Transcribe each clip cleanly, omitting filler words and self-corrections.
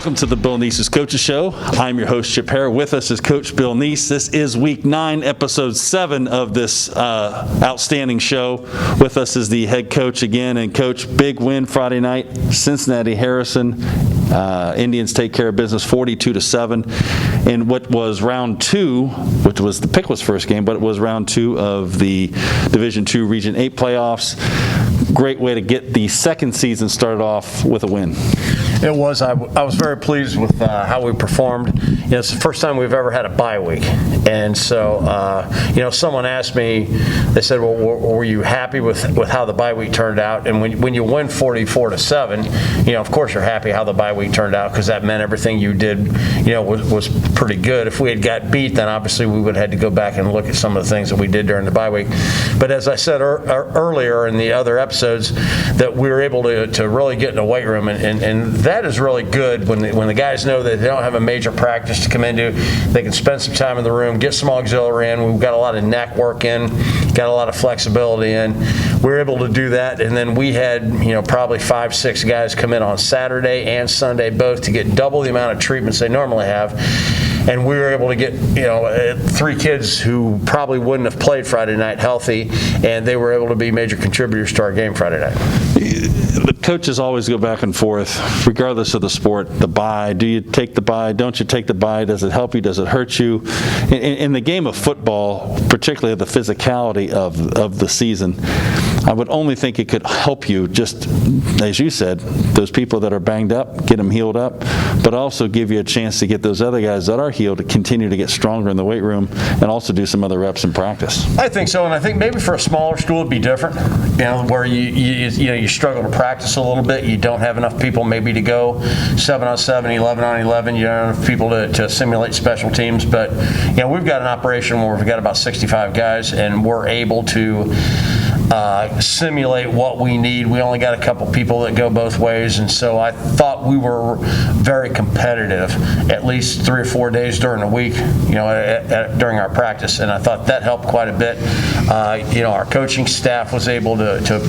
Welcome to the Bill Neese's Coaches Show. I'm your host, Chip Hare. With us is Coach Bill Neese. This is Week 9, Episode 7 of this outstanding show. With us is the head coach again. And Coach, big win Friday night, Cincinnati Harrison. Indians take care of business 42-7 in what was round 2, which was the Pickles' first game, but it was round 2 of the Division II Region 8 playoffs. Great way to get the second season started off with a win. It was. I was very pleased with how we performed. It's the first time we've ever had a bye week. And so, someone asked me, they said, well, were you happy with how the bye week turned out? And when you win 44-7, of course you're happy how the bye week turned out because that meant everything you did, was pretty good. If we had got beat, then obviously we would have had to go back and look at some of the things that we did during the bye week. But as I said earlier in the other episodes, that we were able to really get in the weight room, and that is really good when the guys know that they don't have a major practice to come into. They can spend some time in the room, get some auxiliary in. We've got a lot of neck work in, got a lot of flexibility in. We were able to do that, and then we had probably 5-6 guys come in on Saturday and Sunday both to get double the amount of treatments they normally have. And we were able to get 3 kids who probably wouldn't have played Friday night healthy, and they were able to be major contributors to our game Friday night. The coaches always go back and forth, regardless of the sport. The bye, do you take the bye? Don't you take the bye? Does it help you? Does it hurt you? In the game of football, particularly the physicality of the season, I would only think it could help you, just as you said, those people that are banged up, get them healed up, but also give you a chance to get those other guys that are healed to continue to get stronger in the weight room and also do some other reps in practice. I think so, and I think maybe for a smaller school it'd be different, where you struggle to practice a little bit. You don't have enough people maybe to go 7-on-7, 11-on-11. You don't have enough people to simulate special teams, but we've got an operation where we've got about 65 guys, and we're able to simulate what we need. We only got a couple people that go both ways, and so I thought we were very competitive at least 3 or 4 days during the week, during our practice, and I thought that helped quite a bit. Our coaching staff was able to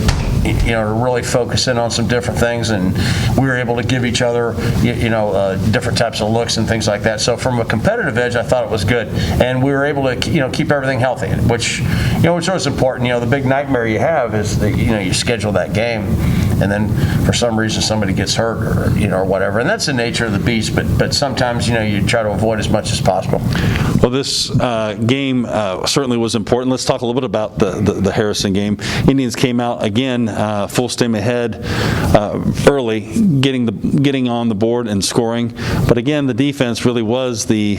really focus in on some different things, and we were able to give each other, different types of looks and things like that. So from a competitive edge, I thought it was good, and we were able to, keep everything healthy, which was important. The big nightmare you have is that, you schedule that game, and then for some reason somebody gets hurt or whatever, and that's the nature of the beast. But sometimes you try to avoid as much as possible. Well, this game certainly was important. Let's talk a little bit about the Harrison game. Indians came out again, full steam ahead early, getting on the board and scoring. But again, the defense really was the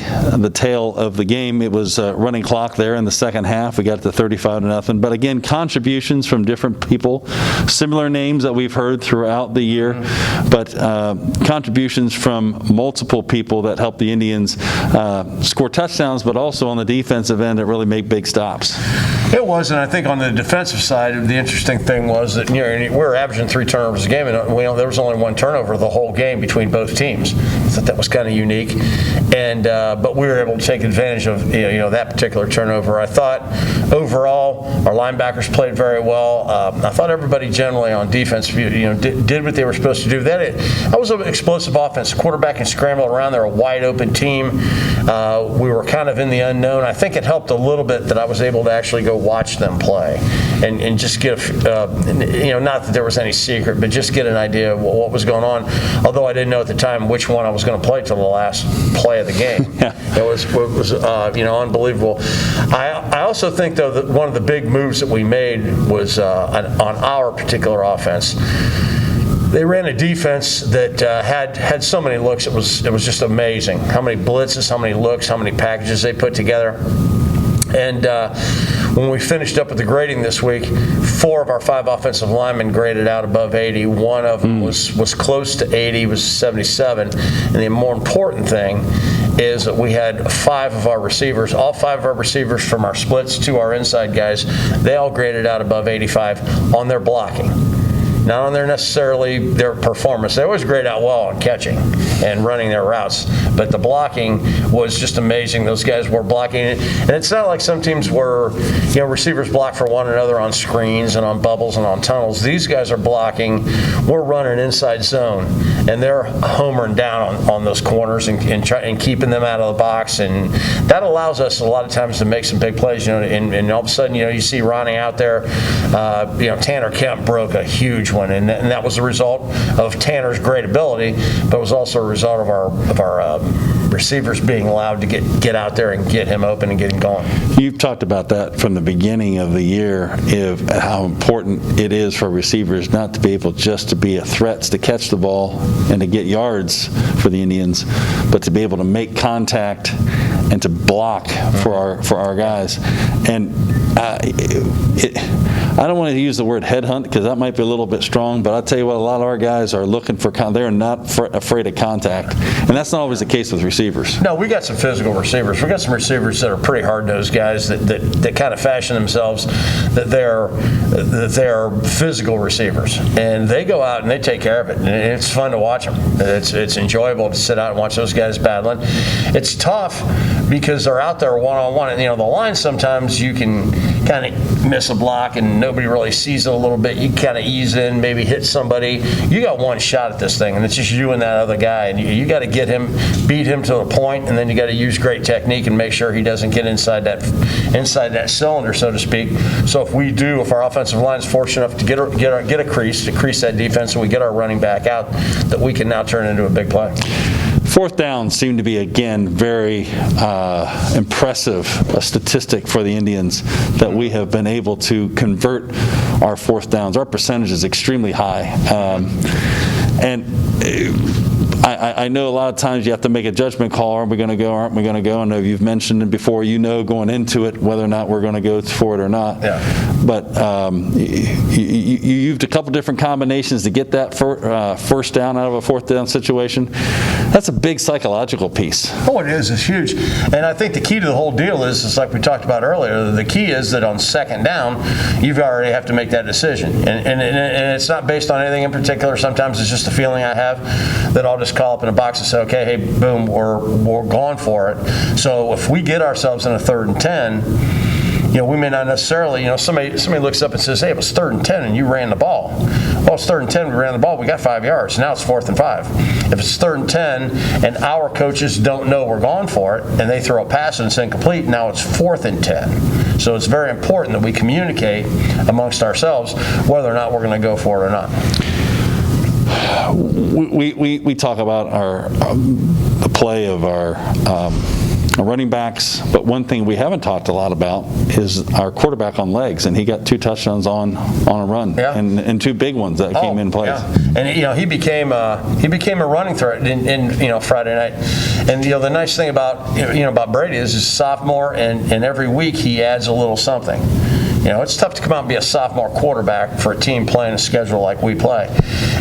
tail of the game. It was running clock there in the second half. We got to 35-0. But again, contributions from different people, similar names that we've heard throughout the year, but contributions from multiple people that helped the Indians score touchdowns, but also on the defensive end that really make big stops. It was, and I think on the defensive side, the interesting thing was that we were averaging 3 turnovers a game, and there was only 1 turnover the whole game between both teams. I thought that was kind of unique, and but we were able to take advantage of that particular turnover. I thought overall our linebackers played very well. I thought everybody generally on defense did what they were supposed to do. That was an explosive offense. Quarterback and scramble around. They're a wide open team. We were kind of in the unknown. I think it helped a little bit that I was able to actually go watch them play and just get not that there was any secret, but just get an idea of what was going on. Although I didn't know at the time which one I was going to play till the last play of the game. It was unbelievable. I also think though that one of the big moves that we made was on our particular offense. They ran a defense that had so many looks. It was just amazing how many blitzes, how many looks, how many packages they put together. And when we finished up with the grading this week, 4 of our 5 offensive linemen graded out above 80. One of them was close to 80, was 77. And the more important thing is that we had 5 of our receivers, all 5 of our receivers from our splits to our inside guys, they all graded out above 85 on their blocking. not on necessarily their performance. They always grade out well on catching and running their routes, but the blocking was just amazing. Those guys were blocking it, and it's not like some teams were, receivers block for one another on screens and on bubbles and on tunnels. These guys are blocking. We're running inside zone, and they're homering down on those corners and keeping them out of the box, and that allows us a lot of times to make some big plays. And all of a sudden, you see Ronnie out there. Tanner Kemp broke a huge one, and that was the result of Tanner's great ability, but it was also a result of our receivers being allowed to get out there and get him open and get him going. You've talked about that from the beginning of the year, how important it is for receivers not to be able just to be a threat to catch the ball and to get yards for the Indians, but to be able to make contact and to block for our guys. And I don't want to use the word headhunt because that might be a little bit strong, but I'll tell you what, a lot of our guys are looking for they're not afraid of contact, and that's not always the case with receivers. No, we got some physical receivers. We got some receivers that are pretty hard-nosed guys that kind of fashion themselves that they're physical receivers, and they go out and they take care of it, and it's fun to watch them. It's enjoyable to sit out and watch those guys battling. It's tough because they're out there one-on-one, and the line sometimes you can kind of miss a block and nobody really sees it a little bit. You kind of ease in, maybe hit somebody. You got one shot at this thing, and it's just you and that other guy, and you got to beat him to a point, and then you got to use great technique and make sure he doesn't get inside that cylinder, so to speak. So if our offensive line is fortunate enough to get a crease, to crease that defense, and we get our running back out, that we can now turn into a big play. Fourth down seemed to be, again, very impressive statistic for the Indians that we have been able to convert our fourth downs. Our percentage is extremely high. And I know a lot of times you have to make a judgment call. Are we going to go? Aren't we going to go? I know you've mentioned it before. Going into it whether or not we're going to go for it or not. Yeah. But you used a couple different combinations to get that first down out of a fourth down situation. That's a big psychological piece. Oh, it is. It's huge. And I think the key to the whole deal is like we talked about earlier, the key is that on second down, you already have to make that decision. And it's not based on anything in particular. Sometimes it's just a feeling I have that I'll just call up in a box and say, okay, hey, boom, we're going for it. So if we get ourselves in a 3rd and 10, we may not necessarily, somebody looks up and says, hey, it was 3rd and 10 and you ran the ball. Well, it's 3rd and 10, we ran the ball, we got 5 yards. Now it's 4th and 5. If it's 3rd and 10 and our coaches don't know we're going for it and they throw a pass and it's incomplete, now it's 4th and 10. So it's very important that we communicate amongst ourselves whether or not we're going to go for it or not. We talk about the play of our running backs, but one thing we haven't talked a lot about is our quarterback on legs, and he got 2 touchdowns on a run, and 2 big ones that came in place. Yeah. And he became a running threat in Friday night. And the nice thing about Brady is he's a sophomore, and every week he adds a little something. It's tough to come out and be a sophomore quarterback for a team playing a schedule like we play,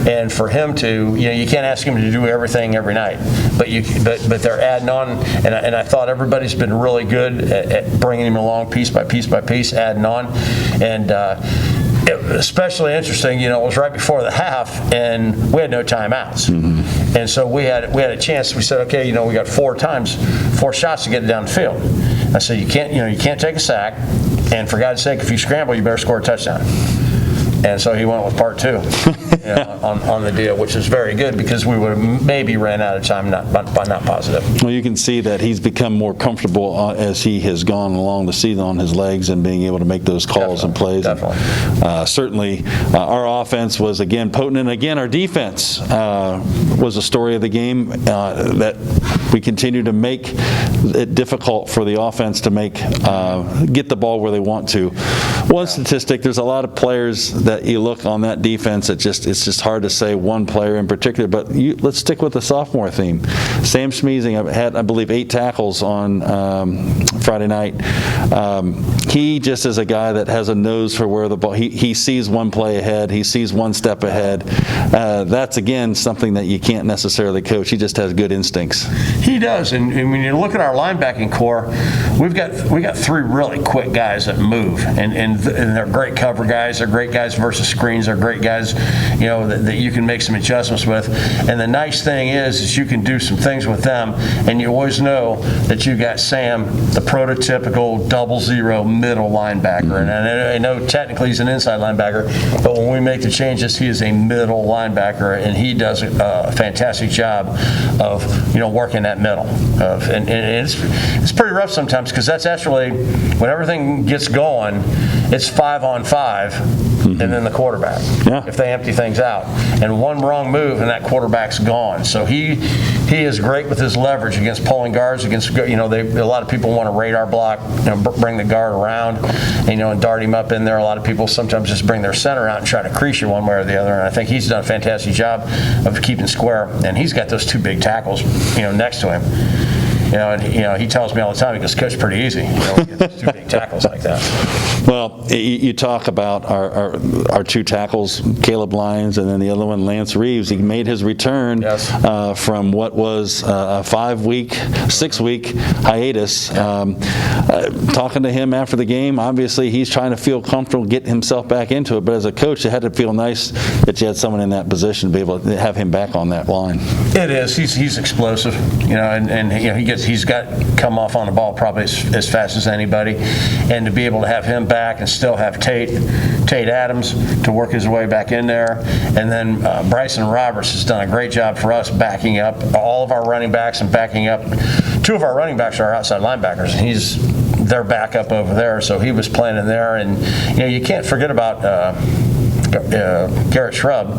and for him to, you can't ask him to do everything every night, but they're adding on, and I thought everybody's been really good at bringing him along piece by piece by piece, adding on, and especially interesting, it was right before the half, and we had no timeouts, and so we had a chance. We said, okay, we got 4 shots to get it down the field. I said, you can't take a sack. And for God's sake, if you scramble, you better score a touchdown. And so he went with part 2 on the deal, which is very good because we would have maybe ran out of time, not positive. Well, you can see that he's become more comfortable as he has gone along the season on his legs and being able to make those calls and plays. Definitely. Certainly, our offense was, again, potent. And, again, our defense was a story of the game that we continue to make it difficult for the offense to get the ball where they want to. One statistic, there's a lot of players that you look on that defense, it's just hard to say one player in particular, but let's stick with the sophomore theme. Sam Schmeezing had, I believe, 8 tackles on Friday night. He just is a guy that has a nose for where the ball, he sees one play ahead, he sees one step ahead. That's, again, something that you can't necessarily coach. He just has good instincts. He does, and when you look at our linebacking core, we got three really quick guys that move, and they're great cover guys. They're great guys versus screens. They're great guys, that you can make some adjustments with. And the nice thing is you can do some things with them, and you always know that you got Sam, the prototypical 00 middle linebacker. And I know technically he's an inside linebacker, but when we make the changes, he is a middle linebacker, and he does a fantastic job of working that middle. And it's pretty rough sometimes, because that's actually when everything gets going, it's 5-on-5, and then the quarterback. Yeah. If they empty things out, and one wrong move and that quarterback's gone. So he is great with his leverage against pulling guards. Against a lot of people want to radar block, bring the guard around, and dart him up in there. A lot of people sometimes just bring their center out and try to crease you one way or the other. And I think he's done a fantastic job of keeping square. And he's got those two big tackles, next to him. He tells me all the time, he goes, "Coach, pretty easy. We get those two big tackles like that." Well, you talk about our two tackles, Caleb Lyons, and then the other one, Lance Reeves. He made his return from what was a 6-week hiatus. Talking to him after the game, obviously he's trying to feel comfortable getting himself back into it. But as a coach, it had to feel nice that you had someone in that position to be able to have him back on that line. It is. He's explosive, and he's got come off on the ball probably as fast as anybody, and to be able to have him back and still have Tate Adams to work his way back in there, and then Bryson Roberts has done a great job for us backing up all of our running backs and backing up. Two of our running backs are outside linebackers, and he's their backup over there, so he was playing in there, and you can't forget about Garrett Shrub,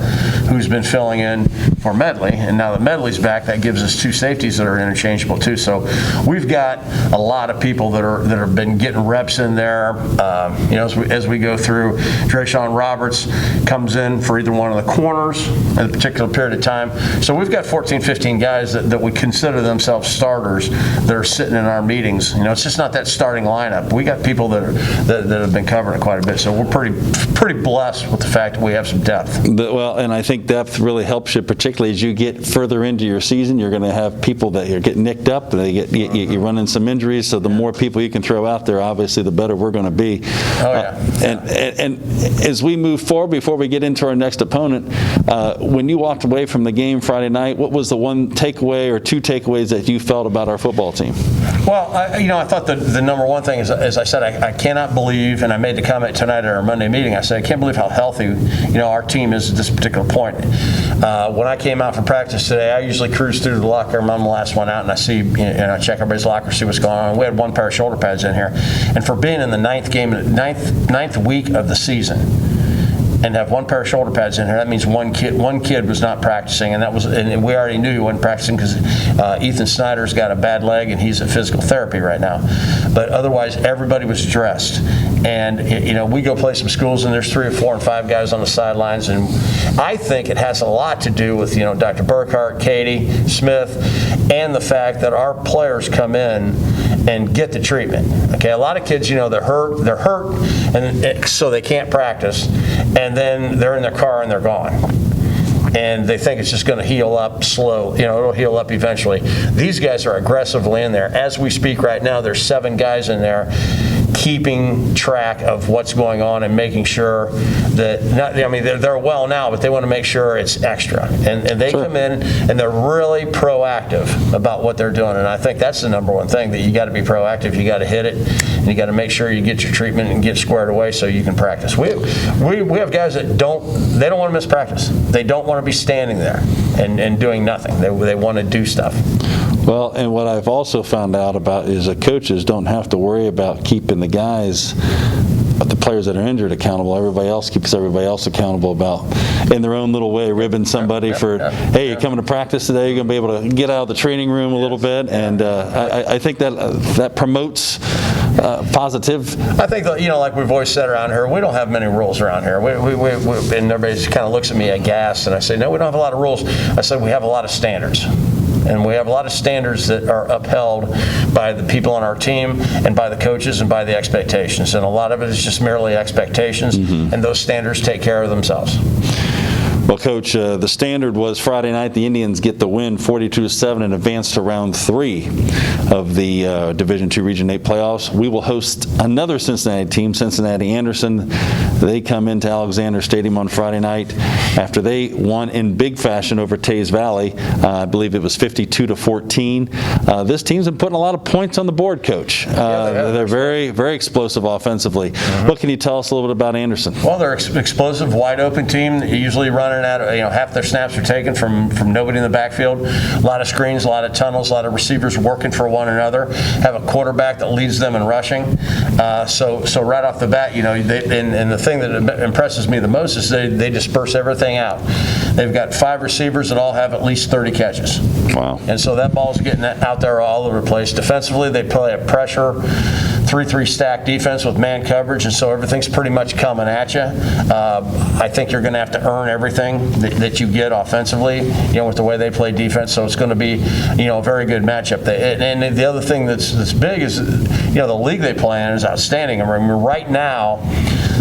who's been filling in for Medley, and now that Medley's back, that gives us two safeties that are interchangeable too. So we've got a lot of people that have been getting reps in there. As we go through, Drayshawn Roberts comes in for either one of the corners at a particular period of time. So we've got 14, 15 guys that would consider themselves starters that are sitting in our meetings. It's just not that starting lineup. We got people that have been covering it quite a bit. So we're pretty blessed with the fact that we have some depth. And I think depth really helps you, particularly as you get further into your season. You're going to have people that are getting nicked up, and you run in some injuries. So the more people you can throw out there, obviously, the better we're going to be. Oh yeah. And as we move forward, before we get into our next opponent, when you walked away from the game Friday night, what was the one takeaway or two takeaways that you felt about our football team? Well, I thought the number one thing is, as I said, I cannot believe, and I made the comment tonight at our Monday meeting, I said, I can't believe how healthy our team is at this particular point. When I came out from practice today, I usually cruise through the locker room. I'm the last one out, and I see, and I check everybody's locker, see what's going on. We had one pair of shoulder pads in here, and for being in the ninth week of the season, and have one pair of shoulder pads in here, that means one kid was not practicing, and we already knew he wasn't practicing because Ethan Snyder's got a bad leg and he's at physical therapy right now. But otherwise, everybody was dressed. And we go play some schools, and there's 3 or 4 and 5 guys on the sidelines, and I think it has a lot to do with Dr. Burkhart, Katie Smith, and the fact that our players come in and get the treatment. Okay, a lot of kids, they're hurt, and so they can't practice, and then they're in their car and they're gone. And they think it's just going to heal up slow. It'll heal up eventually. These guys are aggressively in there. As we speak right now, there's 7 guys in there keeping track of what's going on and making sure that, they're well now, but they want to make sure it's extra. And they come in and they're really proactive about what they're doing. And I think that's the number one thing, that you got to be proactive. You got to hit it, and you got to make sure you get your treatment and get squared away so you can practice. We have guys that don't want to miss practice. They don't want to be standing there and doing nothing. They want to do stuff. Well, and what I've also found out about is that coaches don't have to worry about keeping the guys, the players that are injured, accountable. Everybody else keeps everybody else accountable about, in their own little way, ribbing somebody for, hey, you're coming to practice today, you're going to be able to get out of the training room a little bit, and I think that promotes positive. I think that, like we've always said around here, we don't have many rules around here. We and everybody kind of looks at me aghast, and I say, no, we don't have a lot of rules. I said, we have a lot of standards. And we have a lot of standards that are upheld by the people on our team and by the coaches and by the expectations. And a lot of it is just merely expectations, and those standards take care of themselves. Well, Coach, the standard was Friday night. The Indians get the win 42-7 and advance to round 3 of the Division II Region 8 playoffs. We will host another Cincinnati team, Cincinnati Anderson. They come into Alexander Stadium on Friday night after they won in big fashion over Taze Valley. I believe it was 52-14. This team's been putting a lot of points on the board, Coach. They're very, very explosive offensively. What can you tell us a little bit about Anderson? Well, they're an explosive, wide open team. Usually running at, half their snaps are taken from nobody in the backfield. A lot of screens, a lot of tunnels, a lot of receivers working for one another. Have a quarterback that leads them in rushing. So right off the bat, and the thing that impresses me the most is they disperse everything out. They've got 5 receivers that all have at least 30 catches. Wow. And so that ball's getting out there all over the place. Defensively, they play a pressure 3-3 stack defense with man coverage, and so everything's pretty much coming at you. I think you're going to have to earn everything that you get offensively, with the way they play defense. So it's going to be, a very good matchup. And the other thing that's big is, the league they play in is outstanding. I mean, right now,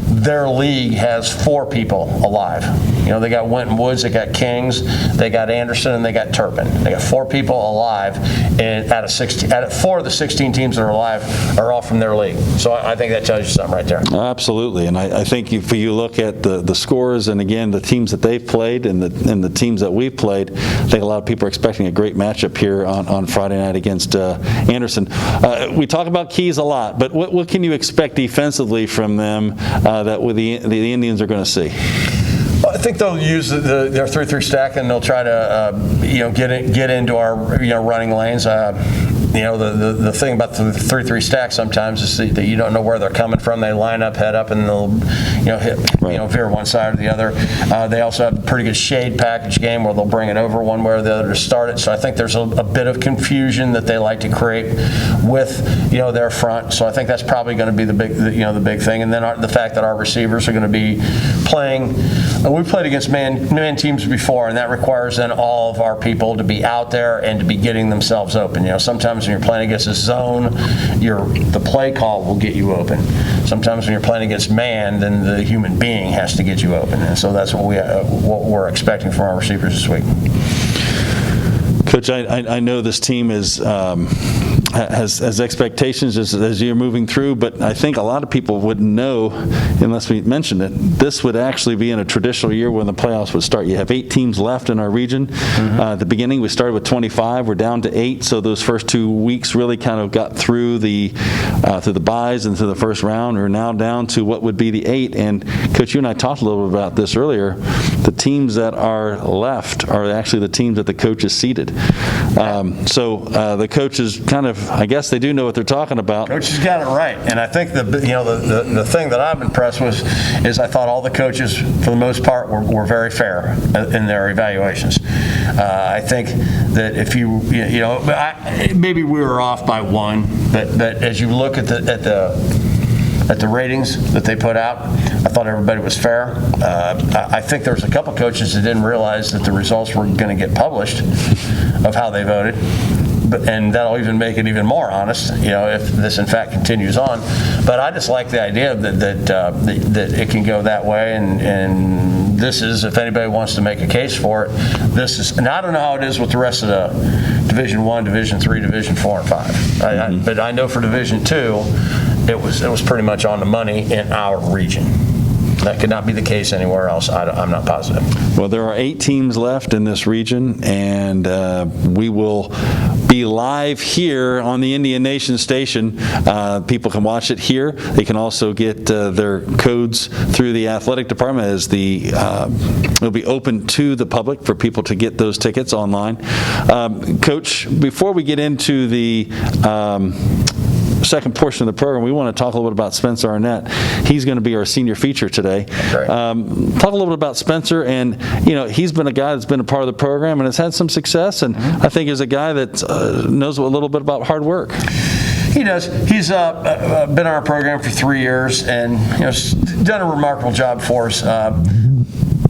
their league has 4 people alive. They got Winton Woods, they got Kings, they got Anderson, and they got Turpin. They got 4 people alive, and out of 4 of the 16 teams that are alive are all from their league. So I think that tells you something right there. Absolutely, and I think if you look at the scores, and again the teams that they've played and the teams that we've played, I think a lot of people are expecting a great matchup here on Friday night against Anderson. We talk about keys a lot, but what can you expect defensively from them that with the Indians are going to see? I think they'll use their 3-3 stack, and they'll try to get into our running lanes. The thing about the 3-3 stack sometimes is that you don't know where they're coming from. They line up, head up, and they'll hit veer one side or the other. They also have a pretty good shade package game where they'll bring it over one way or the other to start it. So I think there's a bit of confusion that they like to create with their front. So I think that's probably going to be the big thing. And then the fact that our receivers are going to be playing. We've played against man teams before, and that requires then all of our people to be out there and to be getting themselves open. Sometimes when you're playing against a zone, the play call will get you open. Sometimes when you're playing against man, then the human being has to get you open. And so that's what we're expecting from our receivers this week. Coach, I know this team has expectations as you're moving through, but I think a lot of people wouldn't know, unless we mentioned it, this would actually be in a traditional year when the playoffs would start. You have 8 teams left in our region. At the beginning, we started with 25. We're down to 8, so those first 2 weeks really kind of got through the byes and through the first round. We're now down to what would be the 8. And, Coach, you and I talked a little bit about this earlier. The teams that are left are actually the teams that the coach has seeded. So the coaches kind of, I guess they do know what they're talking about. Coach has got it right, and I think the thing that I'm impressed with is I thought all the coaches, for the most part, were very fair in their evaluations. I think that if maybe we were off by 1, but as you look at the ratings that they put out, I thought everybody was fair. I think there was a couple coaches that didn't realize that the results were going to get published of how they voted. And that'll even make it even more honest, if this in fact continues on. But I just like the idea that it can go that way, and this is, if anybody wants to make a case for it, this is. And I don't know how it is with the rest of the Division I, Division III, Division 4 and 5. But I know for Division II, it was pretty much on the money in our region. That could not be the case anywhere else. I'm not positive. Well, there are 8 teams left in this region, and we will be live here on the Indian Nation station. People can watch it here. They can also get their codes through the athletic department, as it'll be open to the public for people to get those tickets online. Coach, before we get into the second portion of the program, we want to talk a little bit about Spencer Arnett. He's going to be our senior feature today. Right. Talk a little bit about Spencer, and he's been a guy that's been a part of the program and has had some success, and I think is a guy that knows a little bit about hard work. He does. He's been on our program for 3 years, and done a remarkable job for us.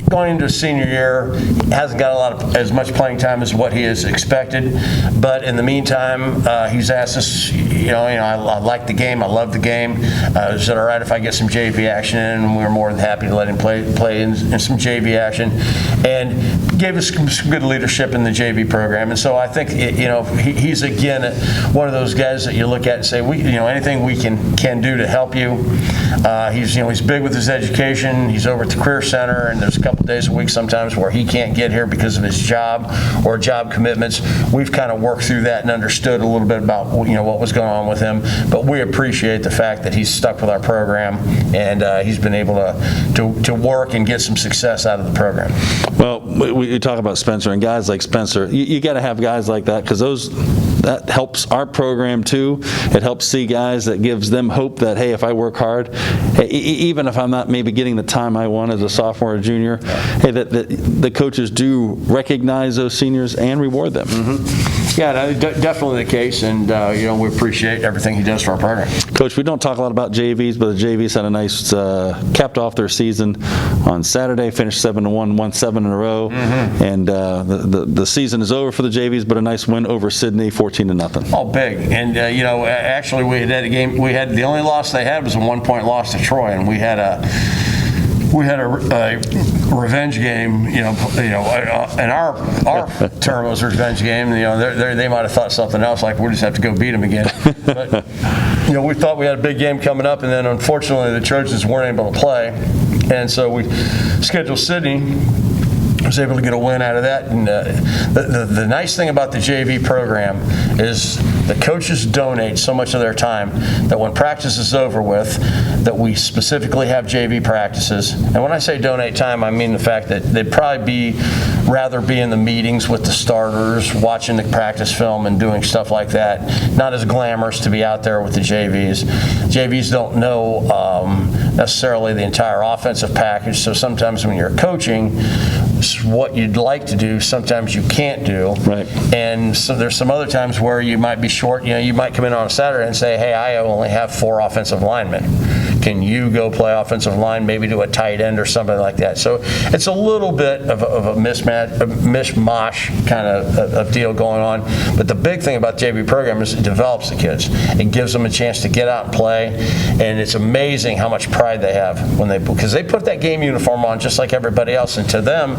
going into his senior year, hasn't got as much playing time as what he has expected. But in the meantime, he's asked us, I like the game, I love the game. Is it all right if I get some JV action in? And we were more than happy to let him play in some JV action, and gave us some good leadership in the JV program. And so I think he's again one of those guys that you look at and say, anything we can do to help you. He's big with his education. He's over at the Career Center, and there's a couple days a week sometimes where he can't get here because of his job or job commitments. We've kind of worked through that and understood a little bit about what was going on with him. But we appreciate the fact that he's stuck with our program, and he's been able to work and get some success out of the program. Well, we talk about Spencer and guys like Spencer. You got to have guys like that, because that helps our program too. It helps see guys, that gives them hope that, hey, if I work hard, even if I'm not maybe getting the time I want as a sophomore or junior, hey, that the coaches do recognize those seniors and reward them. Mm-hmm. Yeah, no, definitely the case, and we appreciate everything he does for our program. Coach, we don't talk a lot about JVs, but the JVs had a nice capped off their season on Saturday, finished 7-1, won 7 in a row, mm-hmm. and the season is over for the JVs, but a nice win over Sydney, 14-0. Oh, big, and actually we had a game. We had the only loss they had was a 1-point loss to Troy, and we had a revenge game, in our term it was a revenge game. They might have thought something else, like we just have to go beat them again. But we thought we had a big game coming up, and then unfortunately the Trojans weren't able to play, and so we scheduled Sydney. Was able to get a win out of that. And the nice thing about the JV program is the coaches donate so much of their time that when practice is over with, that we specifically have JV practices. And when I say donate time, I mean the fact that they'd probably rather be in the meetings with the starters, watching the practice film and doing stuff like that. Not as glamorous to be out there with the JVs. JVs don't know necessarily the entire offensive package, so sometimes when you're coaching, what you'd like to do, sometimes you can't do. Right. And so there's some other times where you might be short. You might come in on a Saturday and say, hey, I only have 4 offensive linemen. Can you go play offensive line, maybe do a tight end or something like that? So it's a little bit of a mismatch, a mishmash kind of deal going on. But the big thing about the JV program is it develops the kids. It gives them a chance to get out and play, and it's amazing how much pride they have because they put that game uniform on just like everybody else, and to them,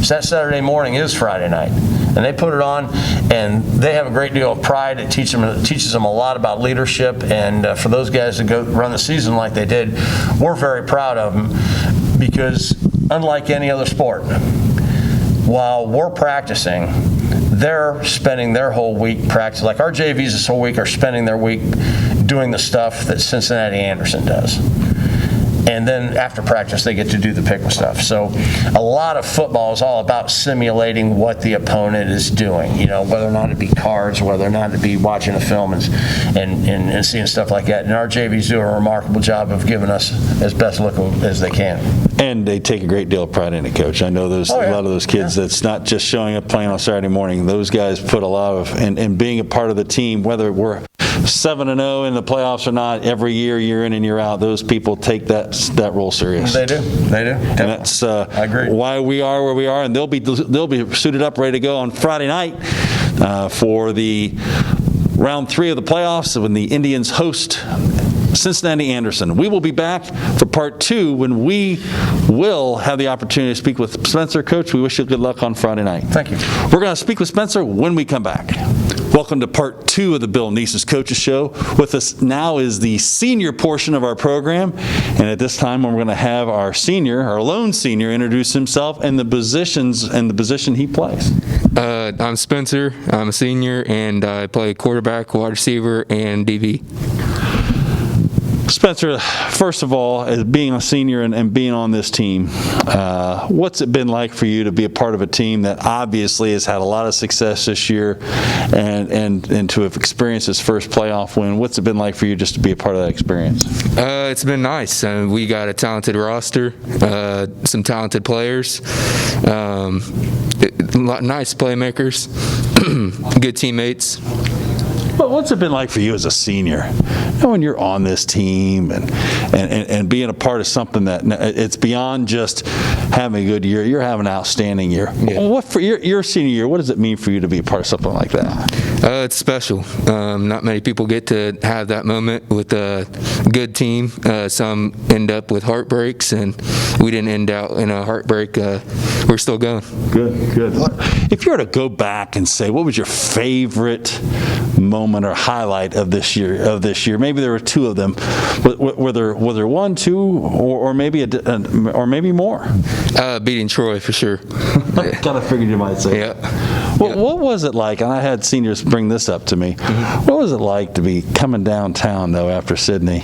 that Saturday morning is Friday night. And they put it on, and they have a great deal of pride. It teaches them a lot about leadership, and for those guys to go run the season like they did, we're very proud of them, because unlike any other sport, while we're practicing, they're spending their whole week practicing. Like our JVs this whole week are spending their week doing the stuff that Cincinnati Anderson does. And then after practice, they get to do the pickle stuff. So a lot of football is all about simulating what the opponent is doing, whether or not it be cards, whether or not it be watching a film and seeing stuff like that. And our JVs do a remarkable job of giving us as best look as they can. And they take a great deal of pride in it, Coach. I know there's a lot of those kids that's not just showing up playing on Saturday morning. Those guys put a lot of, and being a part of the team, whether we're 7-0 in the playoffs or not, every year in and year out, those people take that role serious. They do. And that's I agree. Why we are where we are, and they'll be suited up, ready to go on Friday night for the round 3 of the playoffs when the Indians host Cincinnati Anderson. We will be back for part 2 when we will have the opportunity to speak with Spencer. Coach, we wish you good luck on Friday night. Thank you. We're going to speak with Spencer when we come back. Welcome to part 2 of the Bill Neese's Coaches Show. With us now is the senior portion of our program, and at this time we're going to have our lone senior, introduce himself and the position he plays. I'm Spencer. I'm a senior, and I play quarterback, wide receiver, and DB. Spencer, first of all, as being a senior and being on this team, what's it been like for you to be a part of a team that obviously has had a lot of success this year and to have experienced his first playoff win? What's it been like for you just to be a part of that experience? It's been nice. We got a talented roster, some talented players, nice playmakers, good teammates. What's it been like for you as a senior? When you're on this team and being a part of something that it's beyond just having a good year, you're having an outstanding year. Yeah. What for your senior year, what does it mean for you to be a part of something like that? It's special. Not many people get to have that moment with a good team. Some end up with heartbreaks, and we didn't end out in a heartbreak. We're still going. Good. If you were to go back and say, what was your favorite moment or highlight of this year? Maybe there were two of them. Were there one, two, or maybe maybe more? Beating Troy for sure. Kind of figured you might say. Yeah. What was it like? And I had seniors bring this up to me. What was it like to be coming downtown though after Sydney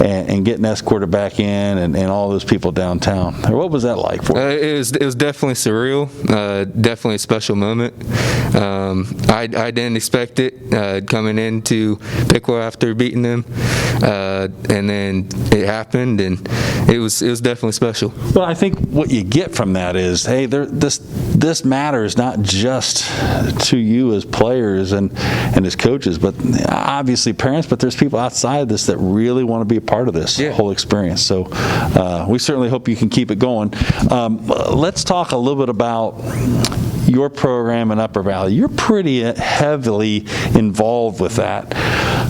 and getting escorted back in and all those people downtown? What was that like for you? It was definitely surreal. Definitely a special moment. I didn't expect it coming into Pickle after beating them, and then it happened, and it was definitely special. Well, I think what you get from that is, hey, this matters not just to you as players and as coaches, but obviously parents, but there's people outside this that really want to be a part of this whole experience. So we certainly hope you can keep it going. Let's talk a little bit about your program in Upper Valley. You're pretty heavily involved with that.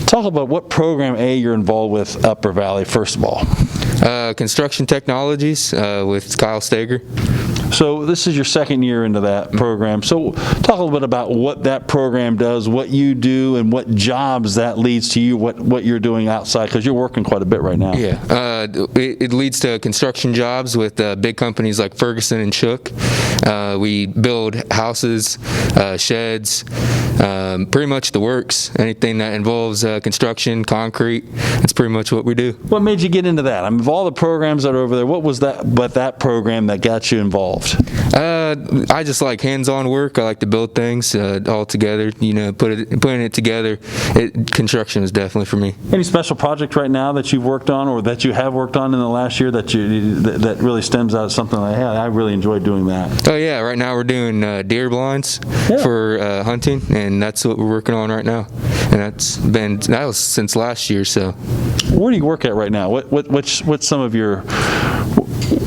Talk about what program you're involved with Upper Valley, first of all. Construction Technologies with Kyle Steger. So this is your second year into that program. So talk a little bit about what that program does, what you do, and what jobs that leads to you, what you're doing outside, because you're working quite a bit right now. Yeah, it leads to construction jobs with big companies like Ferguson and Shook. We build houses, sheds, pretty much the works. Anything that involves construction, concrete, that's pretty much what we do. What made you get into that? I mean, of all the programs that are over there, what was that program that got you involved? I just like hands-on work. I like to build things all together. Putting it together. Construction is definitely for me. Any special project right now that you've worked on, or that you have worked on in the last year that really stems out of something like, hey, I really enjoyed doing that? Oh yeah, right now we're doing deer blinds for hunting, and that's what we're working on right now. And that was since last year. So, where do you work at right now? What's some of your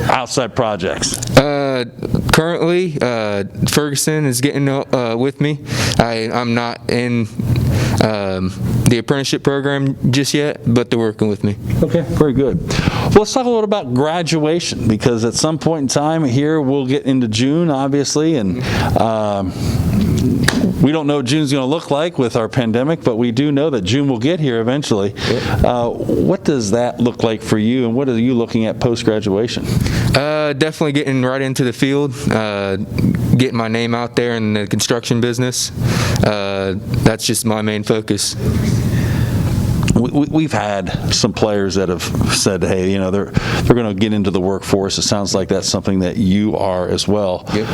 outside projects? Currently, Ferguson is getting with me. I'm not in the apprenticeship program just yet, but they're working with me. Okay, very good. Well, let's talk a little about graduation, because at some point in time here, we'll get into June, obviously, and we don't know what June's going to look like with our pandemic, but we do know that June will get here eventually. What does that look like for you, and what are you looking at post-graduation? Definitely getting right into the field, getting my name out there in the construction business. That's just my main focus. We've had some players that have said, hey, they're going to get into the workforce. It sounds like that's something that you are as well. Yep.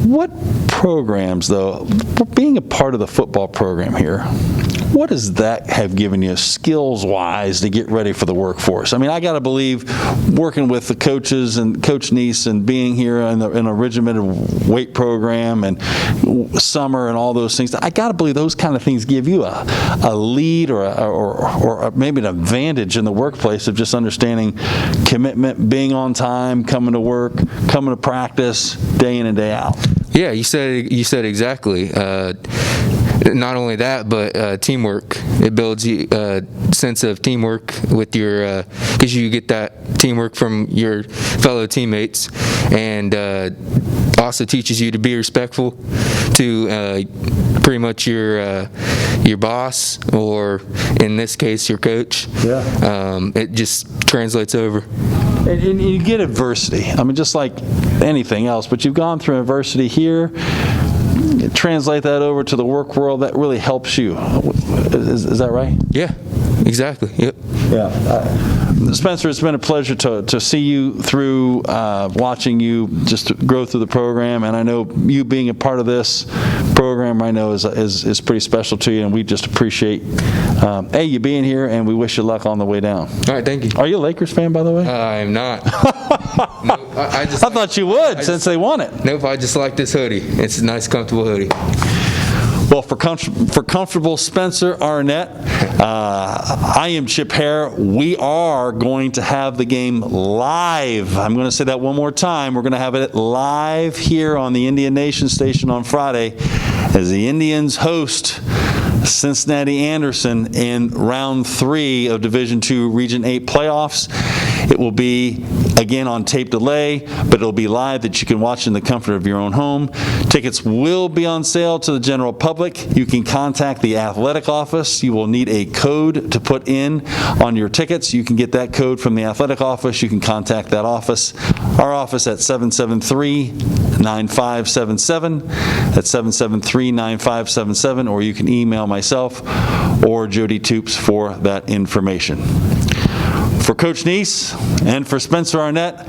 What programs, though, being a part of the football program here, what does that have given you skills-wise to get ready for the workforce? I mean, I got to believe working with the coaches and Coach Neese and being here in a regimented weight program and summer and all those things, I got to believe those kind of things give you a lead or maybe an advantage in the workplace of just understanding commitment, being on time, coming to work, coming to practice, day in and day out. Yeah, you said exactly. Not only that, but teamwork. It builds you a sense of teamwork with your, because you get that teamwork from your fellow teammates, and also teaches you to be respectful to pretty much your boss, or in this case, your coach. Yeah. It just translates over. And you get adversity. I mean, just like anything else, but you've gone through adversity here. Translate that over to the work world, that really helps you. Is that right? Yeah, exactly. Yep. Yeah. Spencer, it's been a pleasure to see you through, watching you just grow through the program, and I know you being a part of this program, I know is pretty special to you, and we just appreciate you being here, and we wish you luck on the way down. All right, thank you. Are you a Lakers fan, by the way? I'm not. Nope, I thought you would, since they won it. Nope, I just like this hoodie. It's a nice, comfortable hoodie. Well, for comfortable Spencer Arnett, I am Chip Hare. We are going to have the game live. I'm going to say that one more time. We're going to have it live here on the Indian Nation station on Friday as the Indians host Cincinnati Anderson in round 3 of Division II Region 8 playoffs. It will be, again, on tape delay, but it'll be live that you can watch in the comfort of your own home. Tickets will be on sale to the general public. You can contact the athletic office. You will need a code to put in on your tickets. You can get that code from the athletic office. You can contact that office. Our office at 773-9577. That's 773-9577, or you can email myself or Jody Toops for that information. For Coach Neese and for Spencer Arnett,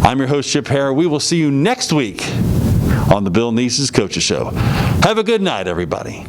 I'm your host, Chip Hare. We will see you next week on the Bill Neese's Coaches Show. Have a good night, everybody.